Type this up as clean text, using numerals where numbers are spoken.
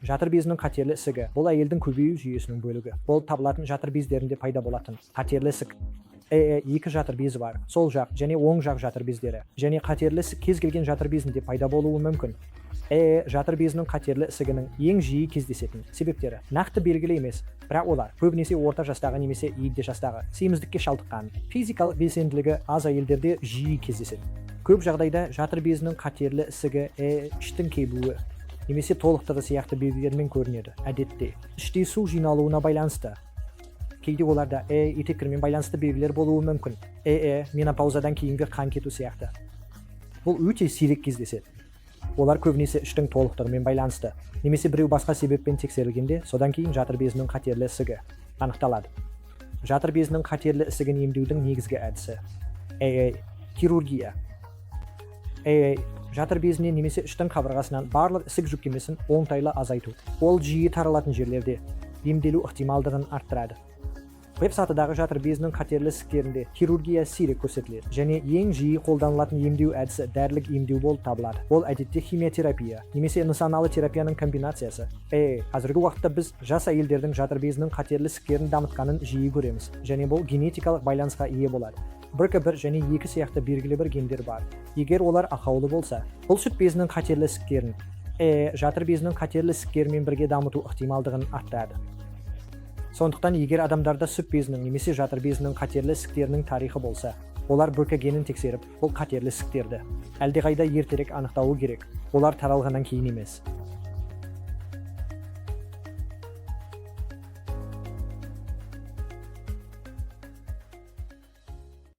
жатыр безінің қатерлі ісігі. Бұл әйелдің көбею жүйесінің бөлігі. Болып табылатын жатыр бездерінде пайда болатын қатерлі ісік. Екі жатыр безі бар, сол жақ және оң жақ жатыр бездері. Және қатерлі ісік кез келген жатыр безінде пайда болуы мүмкін. Жатыр безінің қатерлі ісігінің ең жиі кездесетін себептері нақты белгілі емес, бірақ олар көбінесе орта жастағы немесе егде жастағы семіздікке шалдыққан, физикалық белсенділігі аз әйелдерде жиі кездеседі. Көп жағдайда жатыр безінің қатерлі ісігі іштің кебуі немесе толықтығы сияқты белгілермен көрінеді. Әдетте іште су жиналуына байланысты, кейде оларда етеккірмен байланысты белгілер болуы мүмкін. Менопаузадан кейінгі қан кету сияқты. Бұл өте сирек кездеседі. Олар көбінесе іштің толықтығымен байланысты, немесе біреу басқа себеппен тексерілгенде, содан кейін жатыр безінің қатерлі ісігі анықталады. Жатыр безінің қатерлі ісігін емдеудің негізгі әдісі хирургия. Жатыр безінен немесе іштің қабырғасынан барлық ісік жүктемесін оңтайлы азайту. Ол жиі таралатын жерлерде емделу ықтималдығын арттырады. Веб-сатыдағы жатыр безінің қатерлі ісіктерінде хирургия сирек көрсетіледі және ең жиі қолданылатын емдеу әдісі дәрілік емдеу болып табылады. Ол әдетте химиотерапия немесе нысаналы терапияның комбинациясы. Қазіргі уақытта біз жас әйелдердің жатыр безінің қатерлі ісіктерін дамытқанын жиі көреміз және бұл генетикалық байланысқа ие болады. БРК1 және 2 сияқты белгілі бір гендер бар. Егер олар ақаулы болса, бұл сүт безінің қатерлі ісіктерін жатыр безінің қатерлі ісіктерімен бірге дамыту ықтималдығын арттырады. Сондықтан егер адамдарда сүт безінің немесе жатыр безінің қатерлі ісіктерінің тарихы болса, олар БРК генін тексеріп, бұл қатерлі ісіктерді әлдеқайда ертерек анықтауы керек. Олар таралғаннан кейін емес.